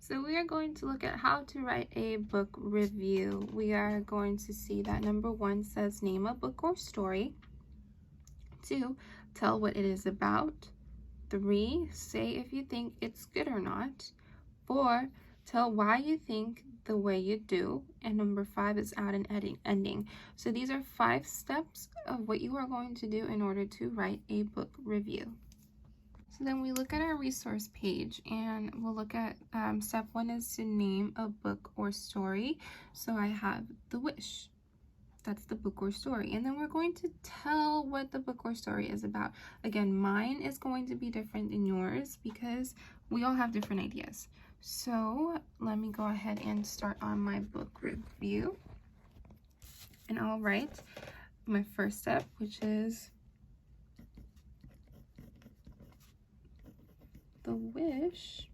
So we are going to look at how to write a book review. We are going to see that number 1 says name a book or story. 2, tell what it is about. 3, say if you think it's good or not. 4, tell why you think the way you do. And number 5 is add an ending. So these are 5 steps of what you are going to do in order to write a book review. So then we look at our resource page and we'll look at step 1 is to name a book or story. So I have The Wish. That's the book or story. And then we're going to tell what the book or story is about. Again, mine is going to be different than yours because we all have different ideas. So let me go ahead and start on my book review. And I'll write my first step, which is The Wish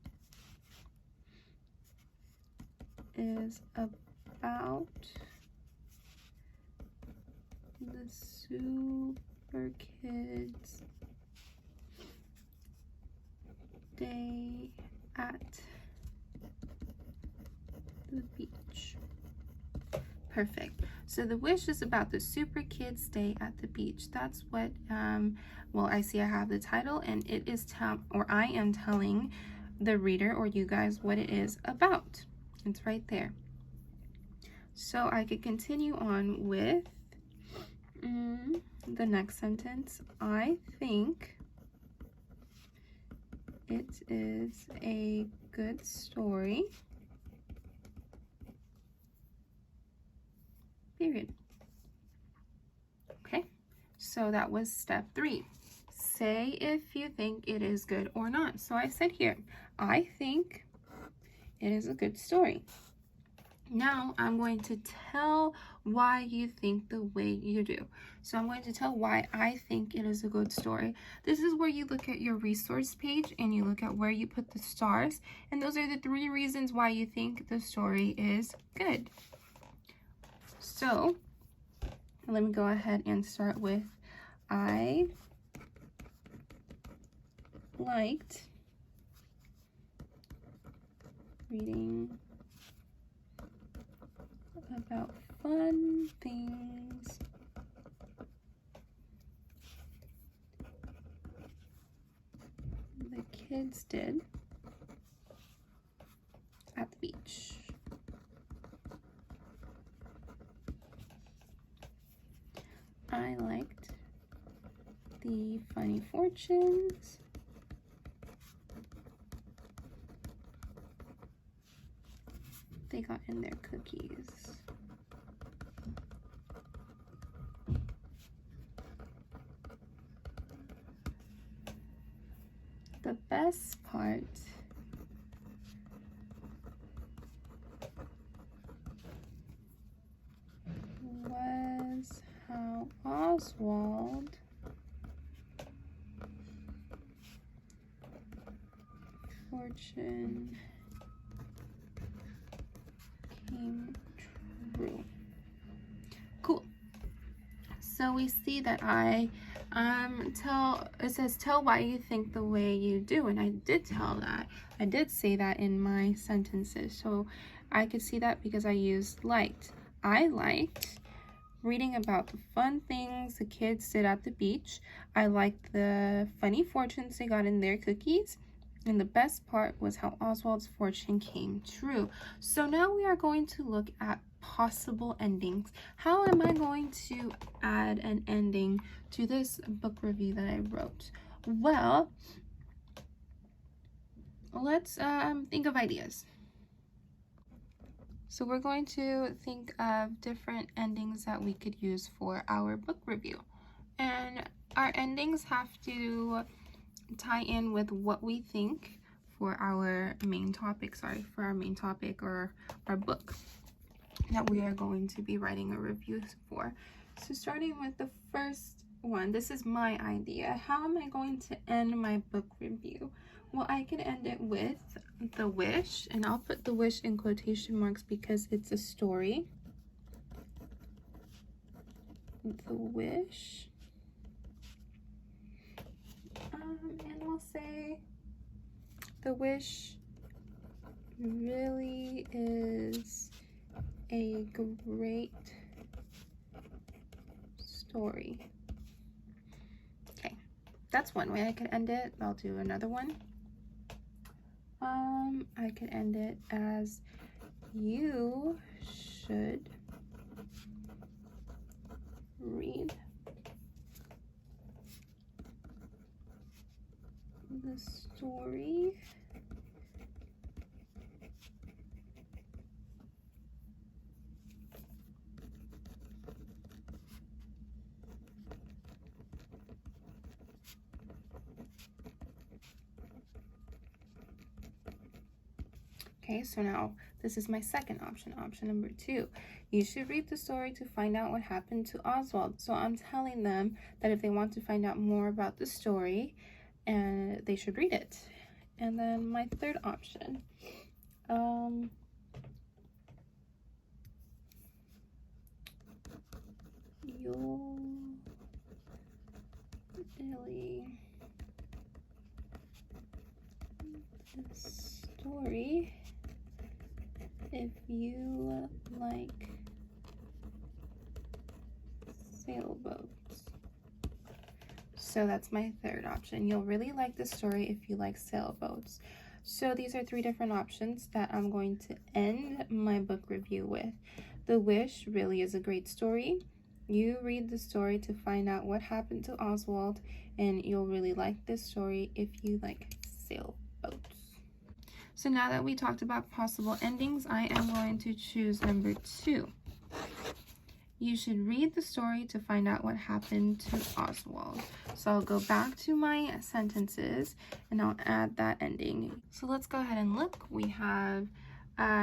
is about the super kids day at the beach. Perfect. So The Wish is about the super kids day at the beach. That's what well, I see I have the title, and it is I am telling the reader or you guys what it is about. It's right there. So I could continue on with the next sentence. I think it is a good story. Period. Okay, so that was step 3. Say if you think it is good or not. So I said here, I think it is a good story. Now I'm going to tell why you think the way you do. So I'm going to tell why I think it is a good story. This is where you look at your resource page and you look at where you put the stars. And those are the 3 reasons why you think the story is good. So let me go ahead and start with I liked reading about fun things the kids did at the beach. I liked the funny fortunes they got in their cookies. The best part was how Oswald fortune came true. Cool. So we see that it says tell why you think the way you do, and I did tell that. I did say that in my sentences. So I could see that because I used liked. I liked reading about the fun things the kids did at the beach. I liked the funny fortunes they got in their cookies. And the best part was how Oswald's fortune came true. So now we are going to look at possible endings. How am I going to add an ending to this book review that I wrote? Well, let's think of ideas. So we're going to think of different endings that we could use for our book review. And our endings have to tie in with what we think for our main topic, or our book that we are going to be writing a review for. So starting with the first one, this is my idea. How am I going to end my book review? Well, I could end it with The Wish, and I'll put The Wish in quotation marks because it's a story. The Wish. And we'll say The Wish really is a great story. Okay, that's one way I could end it. I'll do another one. I could end it as you should read the story Okay, so now this is my second option. Option number 2. You should read the story to find out what happened to Oswald. So I'm telling them that if they want to find out more about the story, and they should read it. And then my third option. You'll really the story if you like sailboats. So that's my third option. You'll really like the story if you like sailboats. So these are 3 different options that I'm going to end my book review with. The Wish really is a great story. You read the story to find out what happened to Oswald, and you'll really like this story if you like sailboats. So now that we talked about possible endings, I am going to choose number 2. You should read the story to find out what happened to Oswald. So I'll go back to my sentences and I'll add that ending. So let's go ahead and look. We have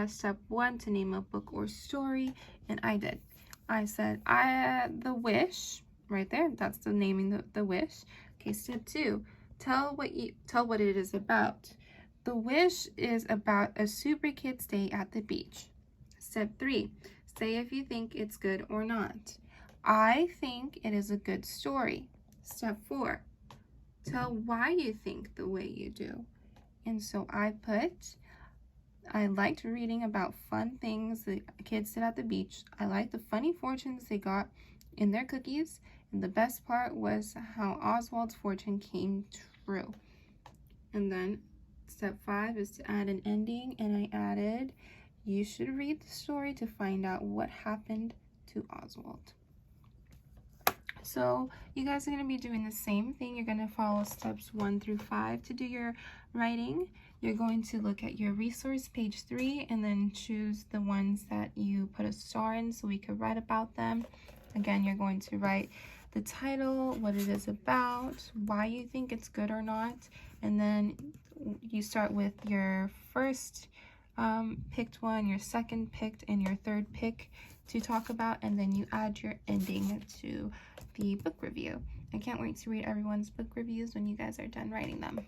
step 1 to name a book or story, and I did. I said The Wish, right there. That's the naming the Wish. Okay, step 2, tell what it is about. The Wish is about a super kid's day at the beach. Step 3, say if you think it's good or not. I think it is a good story. Step 4, tell why you think the way you do. And so I liked reading about fun things the kids did at the beach. I liked the funny fortunes they got in their cookies. And the best part was how Oswald's fortune came true. And then step 5 is to add an ending, and I added, you should read the story to find out what happened to Oswald. So you guys are going to be doing the same thing. You're going to follow steps 1 through 5 to do your writing. You're going to look at your resource, page 3, and then choose the ones that you put a star in so we could write about them. Again, you're going to write the title, what it is about, why you think it's good or not, and then you start with your first picked one, your second picked, and your third pick to talk about, and then you add your ending to the book review. I can't wait to read everyone's book reviews when you guys are done writing them.